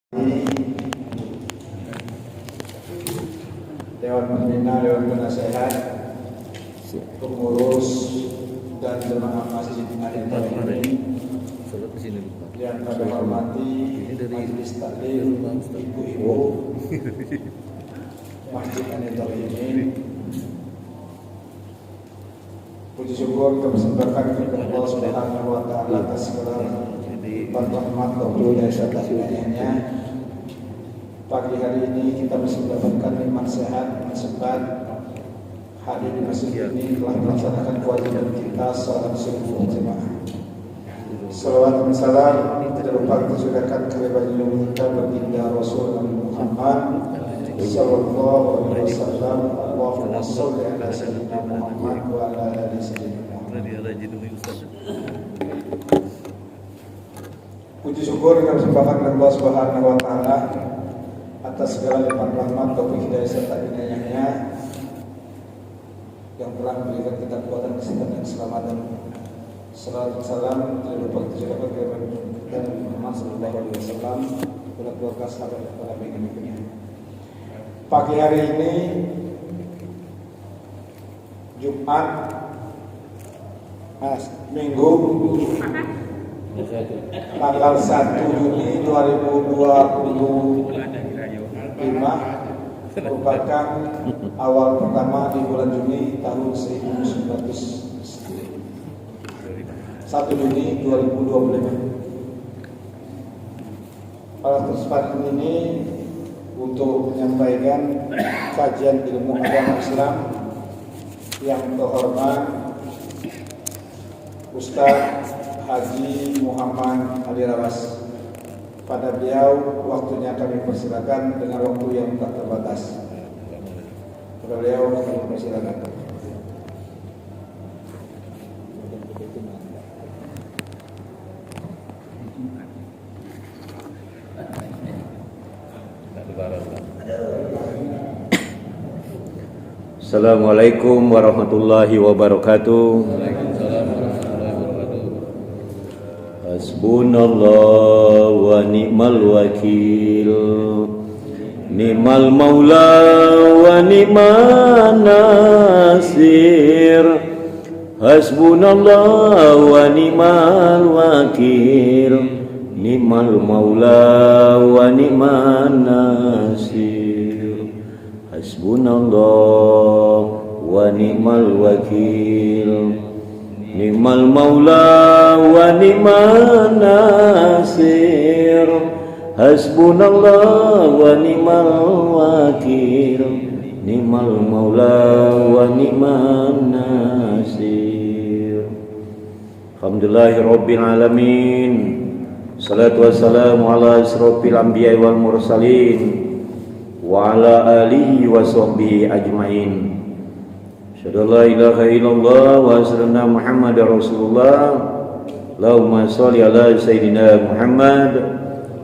Dewan Pembina, Dewan Penasehat, pengurus dan jemaah masjid Al-Ibrahim yang kami hormati, majelis taklim, ibu-ibu Masjid Al-Ibrahim. Puji syukur kebersembahkan kepada Allah Subhanahu wa Ta'ala atas segala rahmat dan hidayahnya. Pagi hari ini kita masih mendapatkan nikmat sehat, sempat hadir di masjid ini telah melaksanakan kewajiban kita salat subuh berjamaah. Salawat dan salam tidak lupa kita surahkan kepada kita baginda Rasul Muhammad sallallahu alaihi wasallam. Allahumma shalli ala sayyidina Muhammad wa ala ali sayyidina Muhammad. Puji syukur dan sembahkan kepada Allah Subhanahu wa Ta'ala atas segala limpahan rahmat, taufik hidayah serta inayahnya yang telah memberikan kita kekuatan, kesehatan dan keselamatan. Salawat dan salam tidak lupa kita ucapkan kepada Muhammad sallallahu alaihi wasallam, kepada keluarga sahabat dan para pengikutnya. Pagi hari ini Jumat Minggu tanggal 1 Juni 2025 merupakan awal pertama di bulan Juni tahun 1 Juni 2025. Pada kesempatan ini untuk menyampaikan kajian ilmu agama Islam yang terhormat Ustaz Haji Muhammad Ali Rawas. Pada beliau waktunya kami persilakan dengan waktu yang tak terbatas. Pada beliau kami persilakan. Assalamualaikum warahmatullahi wabarakatuh. Hasbunallah wa ni'mal wakil, ni'mal maula wa ni'man nasir. Hasbunallah wa ni'mal wakil, ni'mal maula wa ni'man nasir. Hasbunallah wa ni'mal wakil, ni'mal maula wa ni'man nasir. Hasbunallah wa ni'mal wakil, ni'mal maula wa ni'man nasir. Alhamdulillahirabbil alamin. Salatu wassalamu ala asrofil anbiya'i wal mursalin wa ala alihi wa sahbihi ajmain. Asyhadu an la ilaha illallah wa asyhadu anna Muhammadar Rasulullah. Allahumma shalli ala sayyidina Muhammad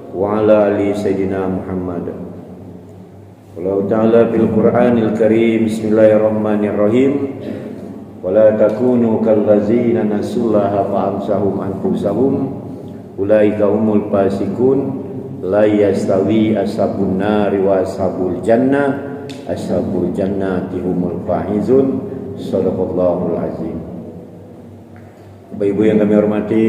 wa ala ali sayyidina Muhammad. Allah Ta'ala fil Qur'anil Karim, bismillahirrahmanirrahim. Wa la takunu kallazina nasullaha fa amsahum anfusahum ulaika humul fasikun. La yastawi ashabun nari wa ashabul jannah, ashabul jannati humul faizun. Shadaqallahul azim. Bapak Ibu yang kami hormati,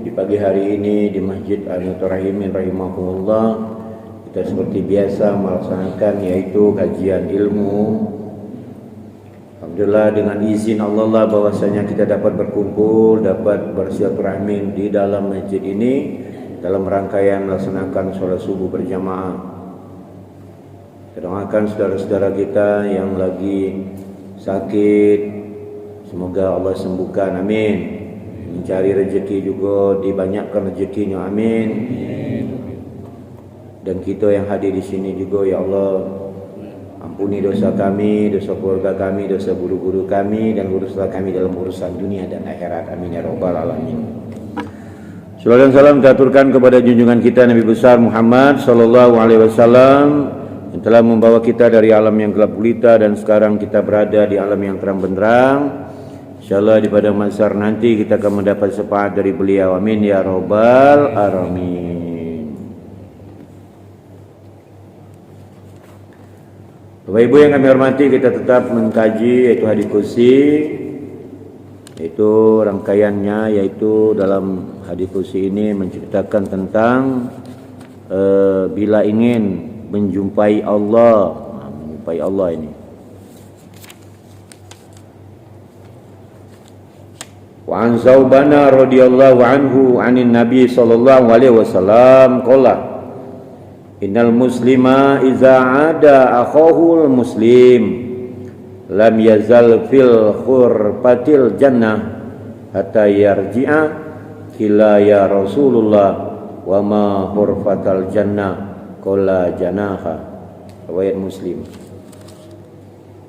di pagi hari ini di Masjid Al-Ibrahim rahimahullah, kita seperti biasa melaksanakan yaitu kajian ilmu. Alhamdulillah dengan izin Allah bahwasanya kita dapat berkumpul, dapat bersilaturahmi di dalam masjid ini dalam rangkaian melaksanakan sholat subuh berjamaah. Kita doakan saudara-saudara kita yang lagi sakit, semoga Allah sembuhkan, amin. Mencari rezeki juga dibanyakkan rezekinya, amin. Dan kita yang hadir di sini juga, ya Allah, ampuni dosa kami, dosa keluarga kami, dosa guru-guru kami, dan uruslah kami dalam urusan dunia dan akhirat, amin ya rabbal alamin. Salawat dan salam kita aturkan kepada junjungan kita Nabi besar Muhammad sallallahu alaihi wasallam yang telah membawa kita dari alam yang gelap gulita dan sekarang kita berada di alam yang terang benderang. Insyaallah di pada mahsyar nanti kita akan mendapat syafaat dari beliau, amin ya rabbal alamin. Bapak Ibu yang kami hormati, kita tetap mengkaji yaitu hadis kursi, yaitu rangkaiannya, yaitu dalam hadis kursi ini menceritakan tentang bila ingin menjumpai Allah, menjumpai Allah ini. Wa an Zaubana radhiyallahu anhu anin Nabi sallallahu alaihi wasallam qala innal muslima iza ada akhahul muslim lam yazal fil khurfatil jannah hatta yarji'a kila ya Rasulullah wa ma khurfatal jannah qala janaha. Riwayat Muslim.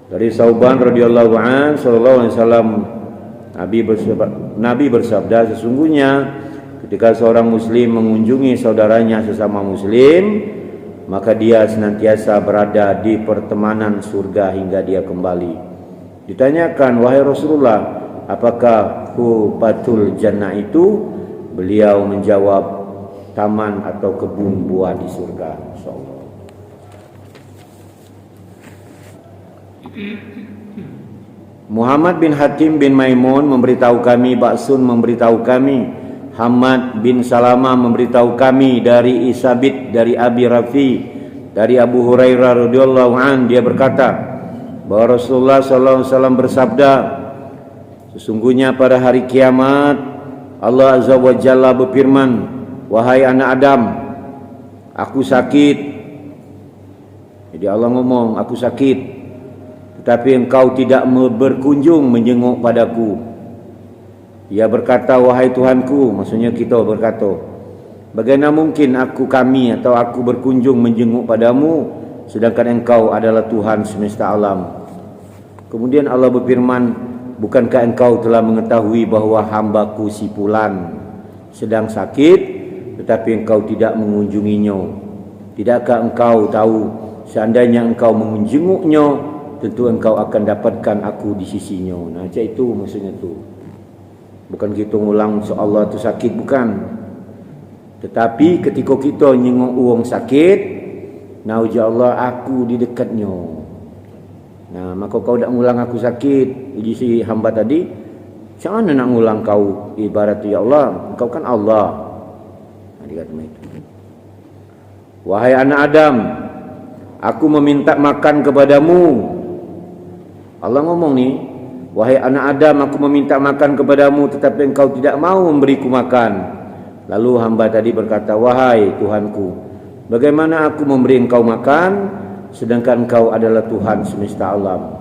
Dari Sauban radhiyallahu an sallallahu alaihi wasallam, Nabi bersabda, sesungguhnya ketika seorang muslim mengunjungi saudaranya sesama muslim, maka dia senantiasa berada di pertemanan surga hingga dia kembali. Ditanyakan, wahai Rasulullah, apakah hubatul jannah itu? Beliau menjawab, taman atau kebun buah di surga. Insyaallah. Muhammad bin Hatim bin Maimun memberitahu kami, Ba'sun memberitahu kami, Hamad bin Salamah memberitahu kami dari Isabit, dari Abi Rafi, dari Abu Hurairah radhiyallahu an, dia berkata bahwa Rasulullah sallallahu alaihi wasallam bersabda, sesungguhnya pada hari kiamat Allah azza wa jalla berfirman, wahai anak Adam, aku sakit. Jadi Allah ngomong, aku sakit, tetapi engkau tidak berkunjung menjenguk padaku. Ia berkata, wahai Tuhanku, maksudnya kita berkata, bagaimana mungkin kami atau aku berkunjung menjenguk padamu sedangkan engkau adalah Tuhan semesta alam. Kemudian Allah berfirman, bukankah engkau telah mengetahui bahwa hambaku si fulan sedang sakit tetapi engkau tidak mengunjunginya? Tidakkah engkau tahu seandainya engkau menjenguknya, tentu engkau akan dapatkan aku di sisinya. Nah, macam itu maksudnya tu. Bukan kita ngulang seolah tu sakit, bukan. Tetapi ketika kita nyengok orang sakit, nauja Allah aku di dekatnya. Nah, maka kau tak ngulang aku sakit. Jadi si hamba tadi, macam mana nak ngulang kau? Ibarat ya Allah, kau kan Allah. Nah, dia kata itu. Wahai anak Adam, aku meminta makan kepadamu. Allah ngomong ni, wahai anak Adam, aku meminta makan kepadamu tetapi engkau tidak mau memberiku makan. Lalu hamba tadi berkata, wahai Tuhanku, bagaimana aku memberi engkau makan sedangkan engkau adalah Tuhan semesta alam?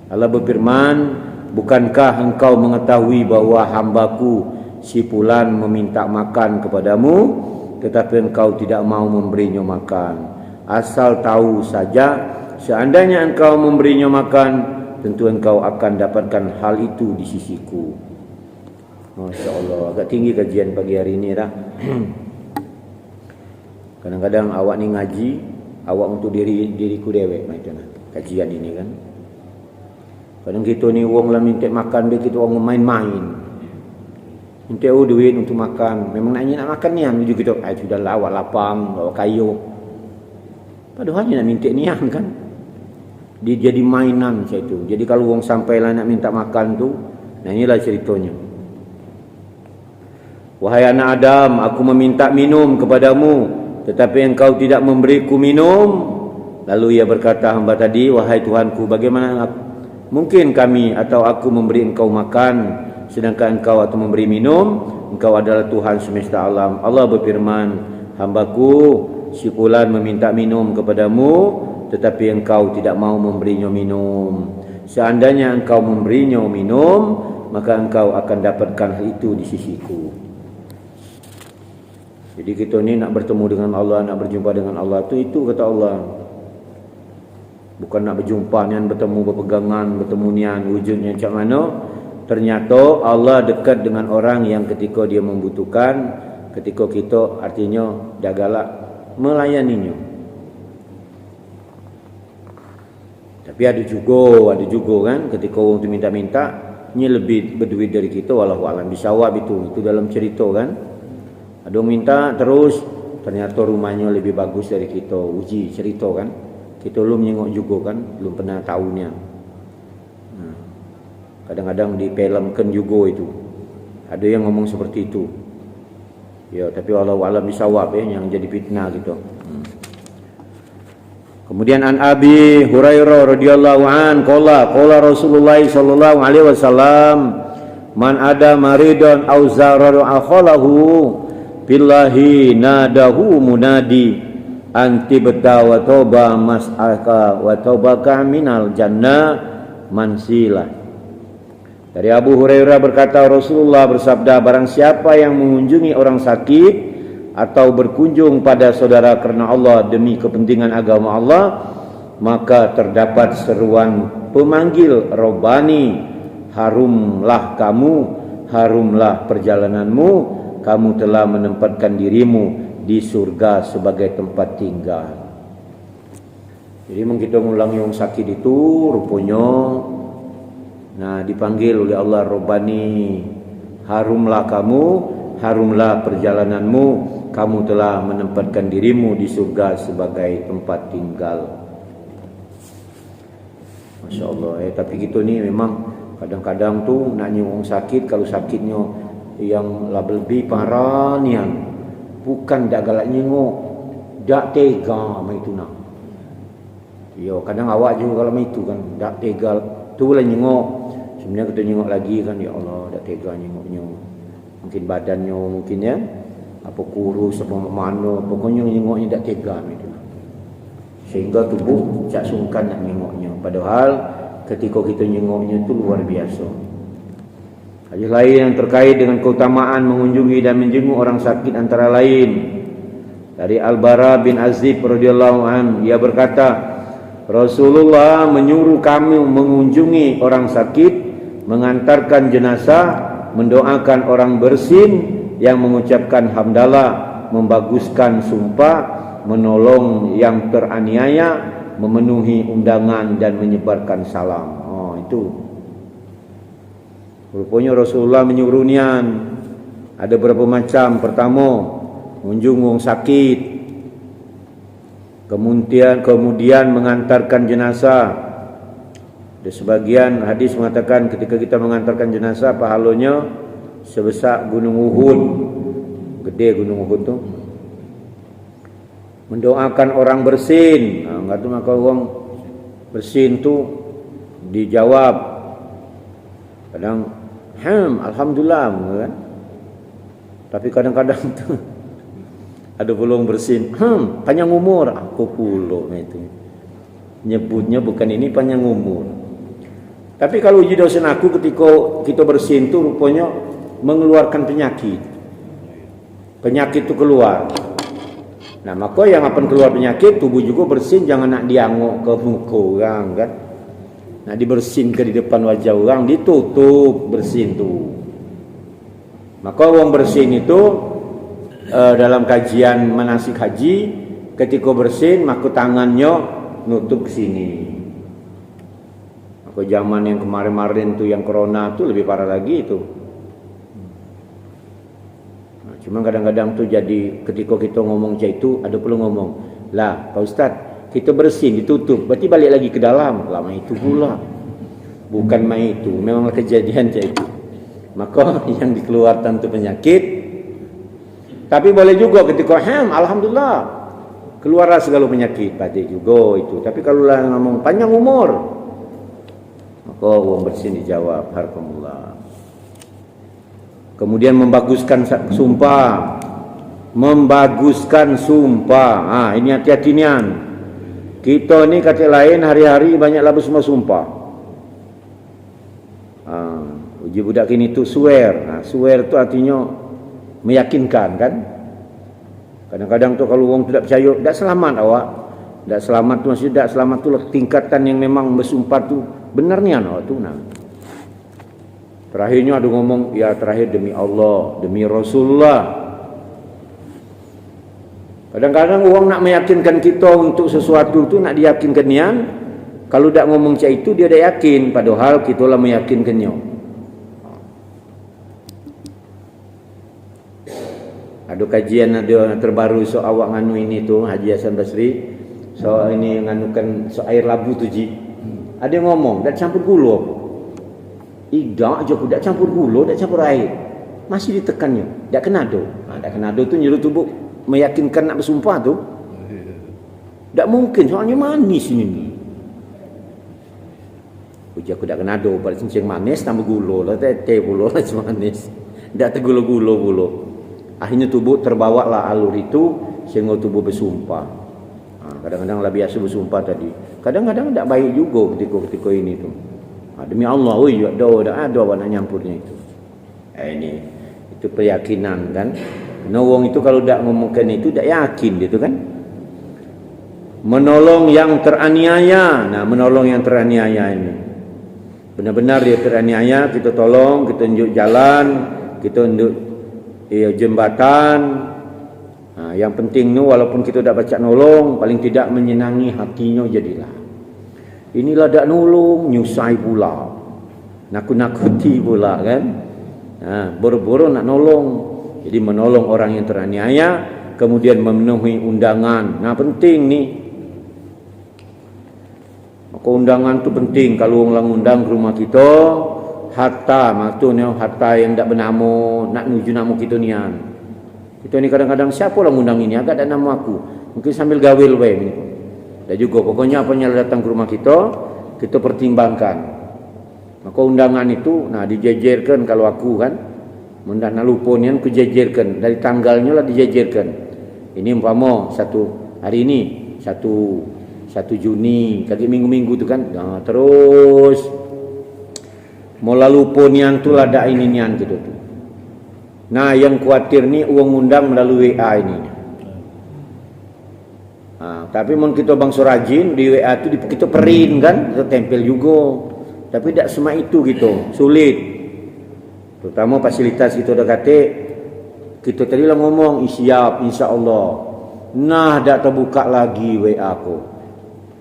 Allah berfirman, bukankah engkau mengetahui bahwa hambaku si fulan meminta makan kepadamu tetapi engkau tidak mau memberinya makan? Asal tahu saja, seandainya engkau memberinya makan, tentu engkau akan dapatkan hal itu di sisiku. Masya Allah, agak tinggi kajian pagi hari ini dah. Kadang-kadang awak ni ngaji, awak untuk diriku dewek macam kajian ini kan. Kadang kita ni wong lah minta makan, dia kita orang main-main. Minta duit untuk makan. Memang nak makan nian, tuju kita, sudahlah awak lapang, awak kayu. Padahal nak minta nian kan. Dia jadi mainan macam itu. Jadi kalau orang sampailah nak minta makan tu, nah inilah ceritanya. Wahai anak Adam, aku meminta minum kepadamu tetapi engkau tidak memberiku minum. Lalu ia berkata, hamba tadi, wahai Tuhanku, bagaimana mungkin kami atau aku memberi engkau makan sedangkan engkau atau memberi minum? Engkau adalah Tuhan semesta alam. Allah berfirman, hambaku si fulan meminta minum kepadamu tetapi engkau tidak mau memberinya minum. Seandainya engkau memberinya minum, maka engkau akan dapatkan hal itu di sisiku. Jadi kita ni nak bertemu dengan Allah, nak berjumpa dengan Allah tu, itu kata Allah. Bukan nak berjumpa nian, bertemu berpegangan, bertemu nian, wujudnya macam mana? Ternyata Allah dekat dengan orang yang ketika dia membutuhkan, ketika kita artinya dah galak melayaninya. Tapi ada juga kan ketika orang tu minta-minta, ni lebih berduit dari kita, wallahu alam bisawab itu dalam cerita kan. Ada minta terus ternyata rumahnya lebih bagus dari kita, uji cerita kan. kita belum menengok juga kan, belum pernah tahunya. Kadang-kadang difilmkan juga itu. Ada yang ngomong seperti itu. Ya, tapi wallahu a'lam bisawab yang jadi fitnah gitu. Kemudian an Abi Hurairah radhiyallahu an qala Rasulullah sallallahu alaihi wasallam man ada maridun aw zarara akhalahu billahi nadahu munadi antibta wa toba mas'aka wa tobaka minal jannah mansilah. Dari Abu Hurairah berkata, Rasulullah bersabda, barang siapa yang mengunjungi orang sakit atau berkunjung pada saudara karena Allah demi kepentingan agama Allah, maka terdapat seruan pemanggil Rabbani, harumlah kamu, harumlah perjalananmu, kamu telah menempatkan dirimu di surga sebagai tempat tinggal. Jadi kita ngulangi orang sakit itu rupanya dipanggil oleh Allah Rabbani, harumlah kamu, harumlah perjalananmu, kamu telah menempatkan dirimu di surga sebagai tempat tinggal. Masya Allah. Tapi kita ni memang kadang-kadang tu nak nyung sakit, kalau sakitnya yang lebih parah nian, bukan dak galak nyengok, dak tega mai tu nak. Yo kadang awak juga kalau mai tu kan dak tega tu lah nyengok. Sebenarnya kita nyengok lagi kan, ya Allah dak tega nyengoknya. Mungkin badannya mungkin ya apa kurus apa mana, pokoknya nyengoknya dak tega mai tu. Sehingga tubuh tak sungkan nak nyengoknya. Padahal ketika kita nyengoknya itu luar biasa. Hadis lain yang terkait dengan keutamaan mengunjungi dan menjenguk orang sakit antara lain dari Al-Bara bin Azib radhiyallahu anhu, ia berkata, Rasulullah menyuruh kami mengunjungi orang sakit, mengantarkan jenazah, mendoakan orang bersin yang mengucapkan hamdalah, membaguskan sumpah, menolong yang teraniaya, memenuhi undangan dan menyebarkan salam. Oh, itu. Rupanya Rasulullah menyuruh nian. Ada berapa macam. Pertama, mengunjung orang sakit. Kemudian mengantarkan jenazah. Ada sebagian hadis mengatakan ketika kita mengantarkan jenazah, pahalanya sebesar gunung Uhud. Gede gunung Uhud tu. Mendoakan orang bersin. Enggak tu maka orang bersin tu dijawab. Kadang alhamdulillah kan. Tapi kadang-kadang tu ada pulung bersin. Panjang umur. Aku pulung itu. Nyebutnya bukan ini panjang umur. Tapi kalau uji dosen aku ketika kita bersin tu rupanya mengeluarkan penyakit. Penyakit tu keluar. Nah, maka yang akan keluar penyakit, tubuh juga bersin, jangan nak dianguk ke muka orang kan. Nak dibersin ke di depan wajah orang, ditutup bersin tu. Maka orang bersin itu dalam kajian manasik haji, ketika bersin maka tangannya nutup ke sini. Maka zaman yang kemarin-kemarin tu yang corona tu lebih parah lagi itu. Cuma kadang-kadang tu jadi ketika kita ngomong macam itu, ada perlu ngomong, lah Pak Ustaz, kita bersin ditutup, berarti balik lagi ke dalam. Lama itu pula. Bukan main itu, memanglah kejadian macam itu. Maka yang dikeluarkan tu penyakit. Tapi boleh juga ketika alhamdulillah keluarlah segala penyakit, pada juga itu. Tapi kalau lah ngomong panjang umur, maka orang bersin dijawab harkamullah. Kemudian membaguskan sumpah. Membaguskan sumpah. Ini hati-hati nian. Kita ni kata lain hari-hari banyaklah bersumpah-sumpah. Uji budak kini tu swear. Swear tu artinya meyakinkan kan. Kadang-kadang tu kalau orang tidak percaya, tak selamat awak. Tak selamat tu maksudnya tak selamat tu tingkatan yang memang bersumpah tu benar nian awak tu nah. Terakhirnya ada ngomong, ya terakhir demi Allah, demi Rasulullah. Kadang-kadang orang nak meyakinkan kita untuk sesuatu tu, nak diyakinkan nian. Kalau tak ngomong macam itu, dia dah yakin. Padahal kita lah meyakinkannya. Ada kajian ada terbaru so awak nganu ini tu, Haji Hasan Basri. So ini nganukan so air labu tu ji. Ada yang ngomong dak campur gula. Idak je aku dak campur gula, dak campur air. Masih ditekannya. Dak kenado. Dak kenado tu nyuruh tubuh meyakinkan nak bersumpah tu. Dak mungkin soalnya manis ini ni. Uji aku dak kenado pada cincin manis tambah gula lah tete pula lah manis. Dak tergula-gula pula. Akhirnya tubuh terbawa lah alur itu sehingga tubuh bersumpah. Kadang-kadang lah biasa bersumpah tadi. Kadang-kadang tak baik juga ketika ini tu. Demi Allah, oi, dak ada nak nyampurnya itu. Ini itu keyakinan kan. Wong itu kalau dak ngomongkan itu dak yakin gitu kan. Menolong yang teraniaya. Nah, menolong yang teraniaya ini. Benar-benar dia teraniaya, kita tolong, kita tunjuk jalan, kita tunjuk jembatan. Yang penting tu walaupun kita dah baca nolong, paling tidak menyenangi hatinya jadilah. Inilah dak nolong, nyusai pula. Nakut-nakuti pula kan. Boro-boro nak nolong. Jadi menolong orang yang teraniaya, kemudian memenuhi undangan. Nah, penting ni. Maka undangan tu penting kalau orang undang ke rumah kita, harta, maksudnya harta yang dak bernama, nak nuju nama kita nian. Kita ni kadang-kadang siapa orang undang ini agak ada nama aku. Mungkin sambil gawil bae ni. Dan juga pokoknya apanya datang ke rumah kita pertimbangkan. Maka undangan itu nah dijejerkan kalau aku kan mundak nak lupa nian ku jejerkan dari tanggalnya lah dijejerkan. Ini umpama satu hari ini 1 Juni kaki minggu-minggu tu kan. Nah, terus mau lalu ponian tu lah ada ini nian gitu tu. Nah, yang khawatir ni uang undang melalui WA ini. Tapi mun kita bangsa rajin di WA tu kita print kan, kita tempel juga. Tapi tak semua itu gitu, sulit. Terutama fasilitas kita dah kata kita tadi lah ngomong siap insya-Allah. Nah, dak terbuka lagi WA aku.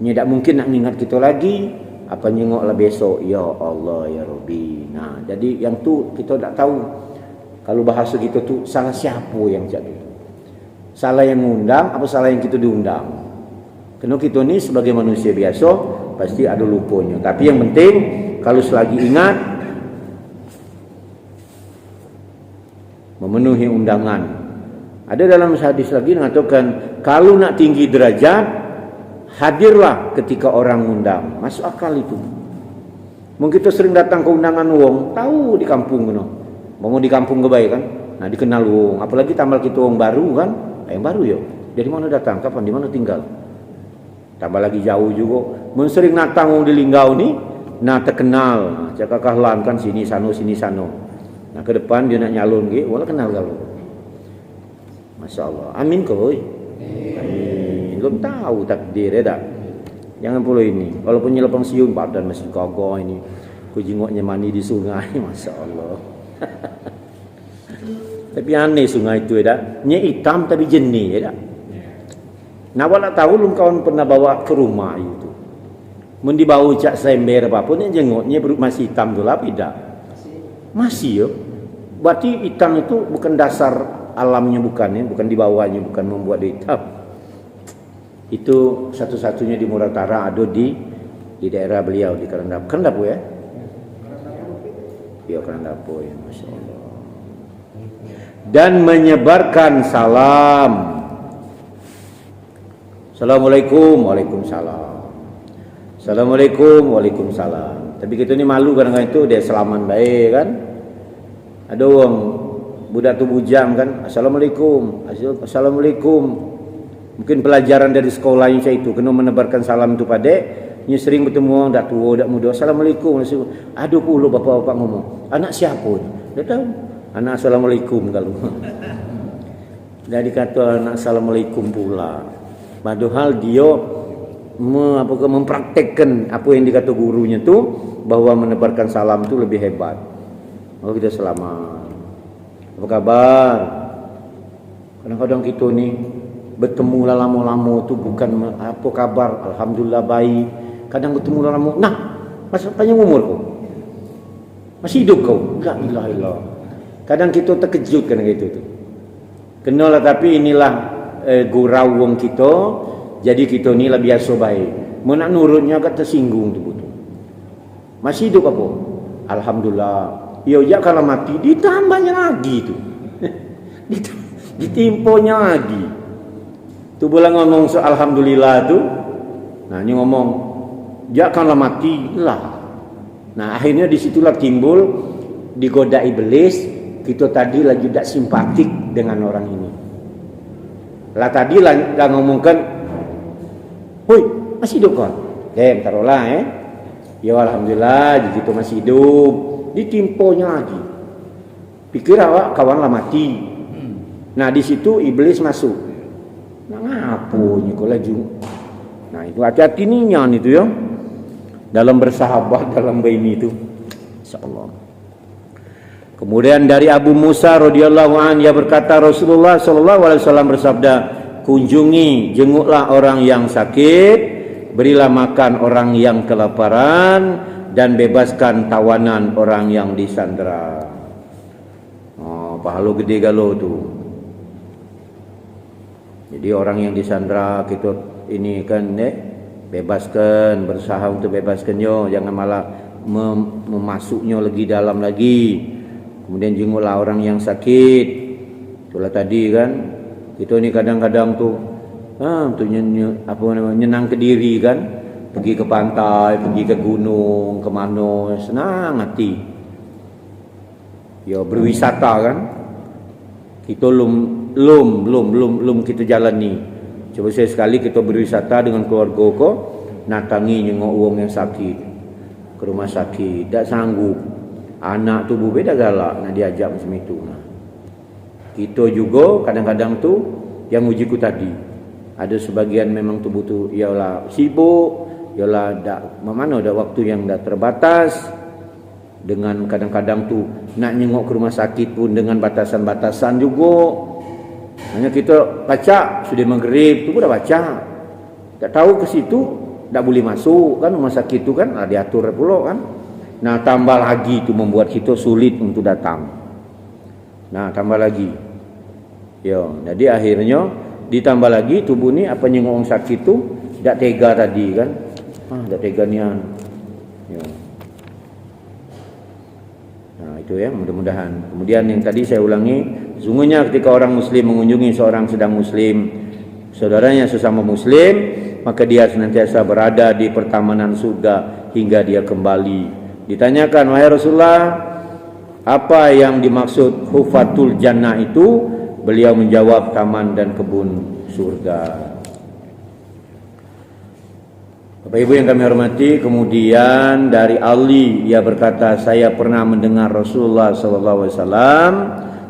Ni tak mungkin nak ingat kita lagi. Apa nyengoklah besok, ya Allah ya Rabbi. Nah, jadi yang tu kita tak tahu. Kalau bahasa kita tu salah siapa yang jadi? Salah yang ngundang apa salah yang kita diundang? Kerana kita ni sebagai manusia biasa pasti ada lupanya. Tapi yang penting kalau selagi ingat memenuhi undangan. Ada dalam hadis lagi mengatakan kalau nak tinggi derajat hadirlah ketika orang ngundang. Masuk akal itu. Mungkin kita sering datang ke undangan wong, tahu di kampung ngono. Mau di kampung kebaik kan, nah dikenal wong. Apalagi tambah kita wong baru kan, yang baru yo. Dari mana datang, kapan, di mana tinggal. Tambah lagi jauh juga. Mun sering datang wong di Linggau ni, nah terkenal. Cakap kahlan kan sini sano. Nah ke depan dia nak nyalon ke, wala kenal kalau. Masya Allah, amin koi. Amin. Belum tahu takdir ya tak. Jangan pula ini. Walaupun nyelepang siung badan masih gagah ini. Ku jingoknya mandi di sungai, masya Allah. Tapi aneh sungai itu ya tak. Nya hitam tapi jernih ya tak. Nah wala tahu lum kawan pernah bawa ke rumah itu. Mun dibawa cak sember apapun yang jengoknya masih hitam tu lah tidak. Masih ya. Berarti hitam itu bukan dasar alamnya bukan ya, bukan di bawahnya, bukan membuat dia hitam. Itu satu-satunya di Muratara ada di daerah beliau di Karandapu. Karandapu ya? Ya Karandapu ya, masya Allah. Dan menyebarkan salam. Assalamualaikum, waalaikumsalam. Assalamualaikum, waalaikumsalam. Tapi kita ni malu kadang-kadang itu dia salaman baik kan. Ada orang budak tu bujang kan, assalamualaikum, assalamualaikum. Mungkin pelajaran dari sekolah yang saya itu kena menebarkan salam itu pada nya sering bertemu orang dak tua dak muda, assalamualaikum. Aduh puluh bapak-bapak ngomong, anak siapa? Dia tahu. Anak assalamualaikum kalau. Jadi kata anak assalamualaikum pula. Padahal dia mempraktekkan apa yang dikata gurunya tu bahwa menebarkan salam itu lebih hebat. Oh kita selamat. Apa kabar? Kadang-kadang kita ni bertemu lama-lama tu bukan apa kabar, alhamdulillah baik. Kadang bertemu lama, nah, masa panjang umur kau? Masih hidup kau? La ilaha illallah. Kadang kita terkejut kan gitu tu. Kenalah tapi inilah gurau wong kita Jadi kita ni lah biasa baik. Mau nak nurutnya agak tersinggung tu betul. Masih hidup apa? Alhamdulillah. Ya kalau mati ditambahnya lagi tu. Ditimponya lagi. Tu boleh ngomong soal alhamdulillah tu. Nah, ini ngomong kalau mati lah. Nah, akhirnya disitulah timbul digoda iblis. Kita tadi lagi tak simpatik dengan orang ini. Lah tadi lah ngomongkan, "Hoi, masih hidup kau?" Taruhlah Ya alhamdulillah, jadi itu masih hidup. Ditimponya lagi. Pikir awak kawan lah mati. Nah, di situ iblis masuk. Nah, ngapunya kau lagi. Nah, itu hati-hati nian itu ya. Dalam bersahabat dalam ini itu. Insyaallah. Kemudian dari Abu Musa radhiyallahu anhu dia berkata Rasulullah sallallahu alaihi wasallam bersabda, "Kunjungi, jenguklah orang yang sakit, berilah makan orang yang kelaparan, dan bebaskan tawanan orang yang disandera." Oh, pahala gede galau tu. Jadi orang yang disandera kita ini kan bebaskan, berusaha untuk bebaskannya, jangan malah memasuknya lagi dalam lagi. Kemudian jenguklah orang yang sakit. Itulah tadi kan, kita ni kadang-kadang tu untuk nyenang ke diri kan, pergi ke pantai, pergi ke gunung, ke mana, senang hati. Ya berwisata kan. Kita belum kita jalan ni. Coba sekali kita berwisata dengan keluarga ko, natangi nyengok wong yang sakit ke rumah sakit, tak sanggup. Anak tubuh beda galak nak diajak macam itu. Nah, kita juga kadang-kadang tu yang ujiku tadi. Ada sebagian memang tubuh tu ialah sibuk, ialah dak mana ada waktu yang dah terbatas. Dengan kadang-kadang tu nak nyengok ke rumah sakit pun dengan batasan-batasan juga. Hanya kita baca sudah maghrib tu pun dah baca. Tak tahu ke situ tak boleh masuk kan, rumah sakit tu kan diatur pula kan. Nah, tambah lagi tu membuat kita sulit untuk datang. Nah, tambah lagi. Ya, jadi akhirnya ditambah lagi tubuh ni apa nyengok orang sakit tu tak tega tadi kan. Tak tega nian. Ya. Nah, itu ya, mudah-mudahan. Kemudian yang tadi saya ulangi, sesungguhnya ketika orang muslim mengunjungi seorang sedang muslim, saudaranya sesama muslim, maka dia senantiasa berada di pertamanan surga hingga dia kembali. Ditanyakan, "Wahai Rasulullah, apa yang dimaksud hufatul jannah itu?" Beliau menjawab, taman dan kebun surga. Bapak Ibu yang kami hormati, kemudian dari Ali ia berkata, "Saya pernah mendengar Rasulullah SAW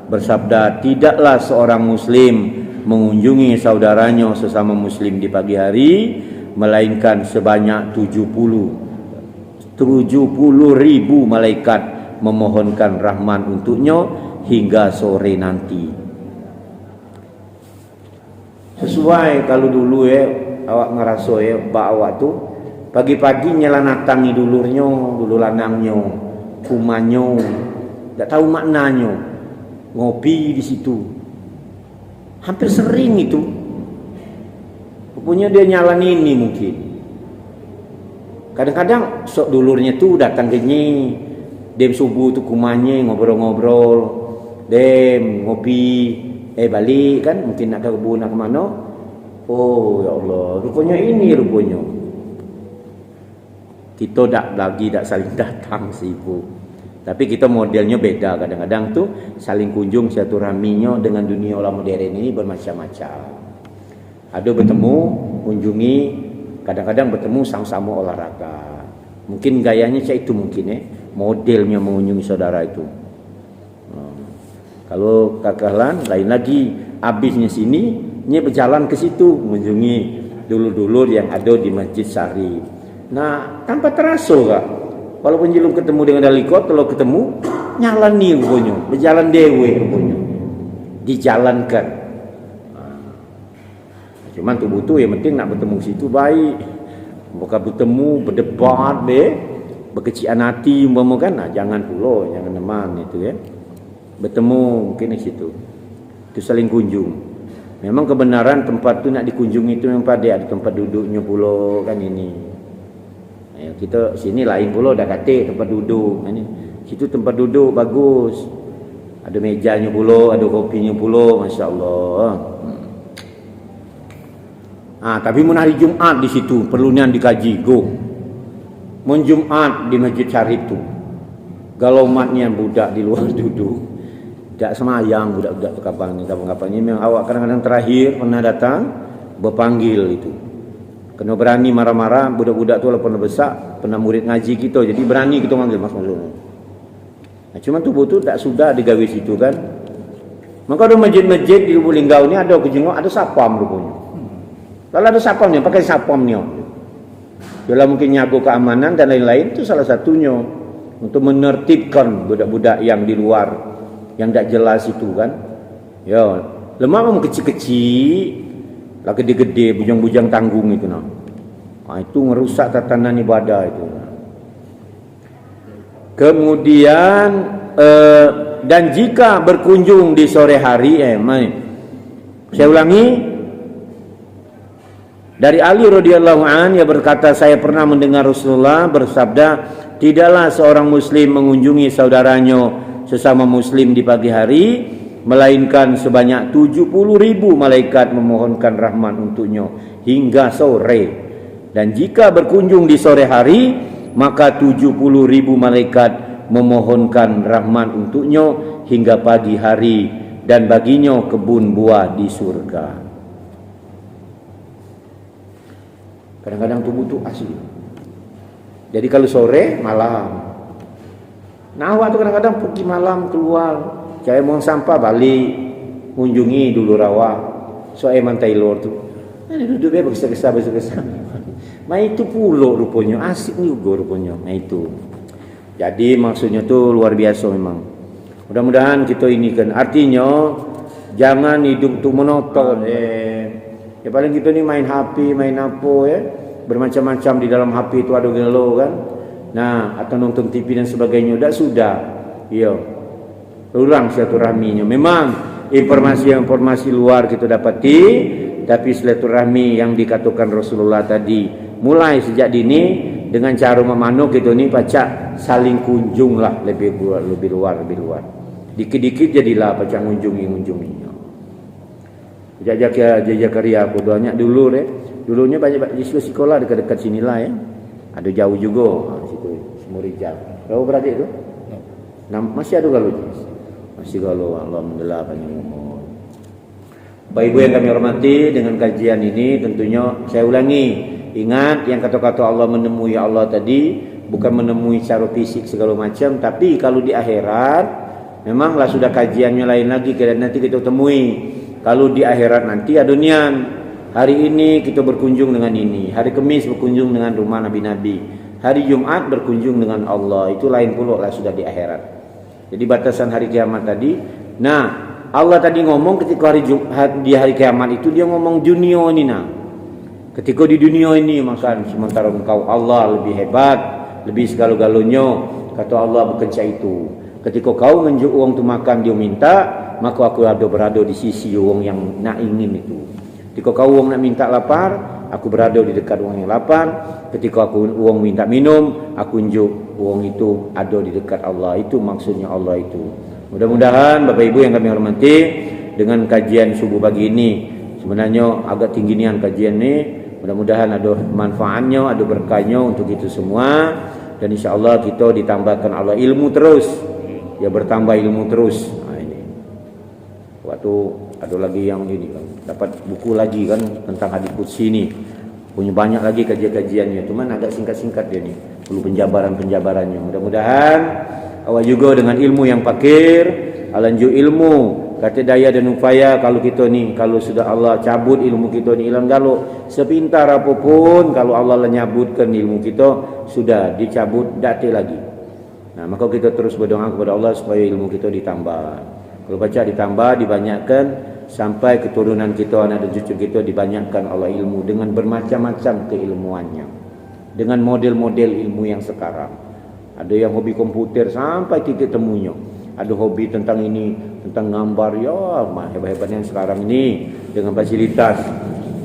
bersabda, tidaklah seorang muslim mengunjungi saudaranya sesama muslim di pagi hari melainkan sebanyak 70.000 malaikat memohonkan rahmat untuknya hingga sore nanti." Sesuai kalau dulu awak ngerasa awak tu pagi-pagi nyelanatangi dulurnya, dulur lanangnya, kumannya, tak tahu maknanya, ngopi di situ. Hampir sering itu. Punya dia nyalan ini mungkin. Kadang-kadang sok dulurnya tu datang ke ni, dem subuh tu kumanya ngobrol-ngobrol, dem ngopi, balik kan, mungkin nak ke kebun nak ke mana. Oh ya Allah, rupanya ini rupanya. Kita tak saling datang sibuk. Tapi kita modelnya beda, kadang-kadang tu saling kunjung silaturahminya dengan dunia orang modern ini bermacam-macam. Ada bertemu, kunjungi, kadang-kadang bertemu sama-sama olahraga. Mungkin gayanya macam itu mungkin modelnya mengunjungi saudara itu. Kalau kakaklan lain lagi, habisnya sini, ini berjalan ke situ mengunjungi dulur-dulur yang ada di Masjid Syarif. Nah, tanpa terasa kak, walaupun belum ketemu dengan dalikot, kalau ketemu nyalani rupanya, berjalan dewe rupanya, dijalankan. Cuman tubuh tu yang penting nak bertemu situ baik. Bukan bertemu berdebat berkecian hati umpama kan. Nah, jangan pula, jangan teman itu ya. Bertemu mungkin di situ. Itu saling kunjung. Memang kebenaran tempat tu nak dikunjungi itu memang dia ada tempat duduknya pula kan ini. Kita sini lain pula dah kata tempat duduk kan ini. Situ tempat duduk bagus. Ada mejanya pula, ada kopinya pula, masya-Allah. Tapi mun hari Jumaat di situ perlunya dikaji go. Mun Jumaat di Masjid Syarif tu. Kalau umatnya budak di luar duduk, tak semayang budak-budak tu kapan ni memang awak kadang-kadang terakhir pernah datang berpanggil itu. Kena berani marah-marah budak-budak tu lah pernah besar, pernah murid ngaji kita, jadi berani kita panggil masuk. Cuma tubuh tu tak sudah digawe situ kan. Maka ada masjid-masjid di Lubuk Linggau ni ada kejengok, ada sapam rupanya. Kalau ada sapam ni, pakai sapam ni. Bila mungkin nyago keamanan dan lain-lain, itu salah satunya untuk menertibkan budak-budak yang di luar yang tak jelas itu kan. Ya, lemah memang kecil-kecil, lah gede-gede bujang-bujang tanggung itu nah. Itu merusak tatanan ibadah itu. Kemudian dan jika berkunjung di sore hari saya ulangi, dari Ali radhiyallahu an ia berkata, saya pernah mendengar Rasulullah bersabda, tidaklah seorang muslim mengunjungi saudaranya sesama muslim di pagi hari melainkan sebanyak 70.000 malaikat memohonkan rahmat untuknya hingga sore, dan jika berkunjung di sore hari maka 70.000 malaikat memohonkan rahmat untuknya hingga pagi hari, dan baginya kebun buah di surga. Kadang-kadang tubuh tu asli. Jadi kalau sore malam, nah awak tu kadang-kadang pergi malam keluar, saya mau sampah balik, kunjungi dulu rawa, so Eman Taylor tu, duduk dia berkesah-kesah. Itu pulau rupanya, asik juga rupanya. Itu. Jadi maksudnya tu luar biasa memang. Mudah-mudahan kita ini kan, artinya jangan hidup tu monoton. Ya paling kita ni main HP, main apa bermacam-macam di dalam HP itu ada gelo kan. Nah, atau nonton TV dan sebagainya, sudah. Ya. Kurang silaturahminya. Memang informasi luar kita dapati, tapi silaturahmi yang dikatakan Rasulullah tadi mulai sejak dini dengan cara memanuk kita ni pacak saling kunjung lah lebih luar. Dikit-dikit jadilah pacak ngunjungi. Jajak karya aku banyak dulu dulunya banyak di sekolah dekat-dekat sinilah ya. Ada jauh juga situ Semurijal. Berapa beradik tu? Masih ada galau. Masih galau, alhamdulillah banyak umur. Bapak Ibu yang kami hormati, dengan kajian ini tentunya saya ulangi, ingat yang kata-kata Allah menemui Allah tadi bukan menemui secara fisik segala macam, tapi kalau di akhirat memanglah sudah kajiannya lain lagi, dan nanti kita temui. Kalau di akhirat nanti ada nian. Hari ini kita berkunjung dengan ini, hari Kamis berkunjung dengan rumah Nabi-Nabi, hari Jumat berkunjung dengan Allah. Itu lain pula lah sudah di akhirat. Jadi batasan hari kiamat tadi. Nah, Allah tadi ngomong ketika di hari kiamat itu dia ngomong dunia ini nah. Ketika di dunia ini maka sementara engkau Allah lebih hebat, lebih segala-galanya, kata Allah berkenca itu. Ketika kau ngenjuk uang tu makan dia minta, maka aku berada di sisi uang yang nak ingin itu. Ketika kau uang nak minta lapar, aku berada di dekat uang yang lapar. Ketika aku uang minta minum, aku unjuk uang itu ada di dekat Allah. Itu maksudnya Allah itu. Mudah-mudahan Bapak Ibu yang kami hormati, dengan kajian subuh pagi ini sebenarnya agak tinggi nian kajian ini. Mudah-mudahan ada manfaatnya, ada berkahnya untuk itu semua, dan insya-Allah kita ditambahkan Allah ilmu terus. Ya bertambah ilmu terus. Nah, ini. Waktu ada lagi yang ini kan, dapat buku lagi kan tentang hadis qudsi ini. Punya banyak lagi kajian-kajiannya, cuman agak singkat-singkat dia ni. Perlu penjabaran-penjabarannya. Mudah-mudahan awak juga dengan ilmu yang pakir, alanju ilmu, kata daya dan upaya. Kalau kita ni, kalau sudah Allah cabut ilmu kita ni hilang galau, sepintar apapun kalau Allah lenyabutkan ilmu kita, sudah dicabut dati lagi. Nah, maka kita terus berdoa kepada Allah supaya ilmu kita ditambah. Kalau baca ditambah, dibanyakkan sampai keturunan kita, anak dan cucu kita dibanyakkan Allah ilmu dengan bermacam-macam keilmuannya, dengan model-model ilmu yang sekarang. Ada yang hobi komputer sampai titik temunya, ada hobi tentang ini, tentang gambar, ya hebat-hebat yang sekarang ini dengan fasilitas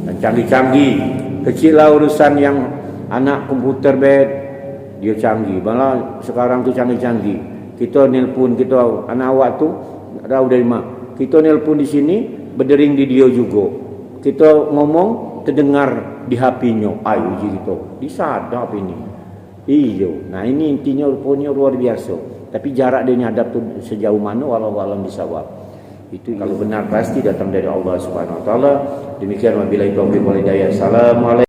dan canggih-canggih. Kecil lah urusan yang anak komputer bed, dia canggih. Malah sekarang tuh canggih-canggih. Kita nelpon, kita anak awak tuh tahu dari mana. Kita nelpon di sini, berdering di dia juga. Kita ngomong terdengar di HP-nya. Ayo gitu. Disadap ini. Iyo. Nah ini intinya rupanya luar biasa. Tapi jarak dia hadap tu sejauh mana wallahu alam bisawab. Itu kalau benar pasti datang dari Allah Subhanahu wa taala. Demikian wabillahi taufiq wal hidayah. Assalamualaikum.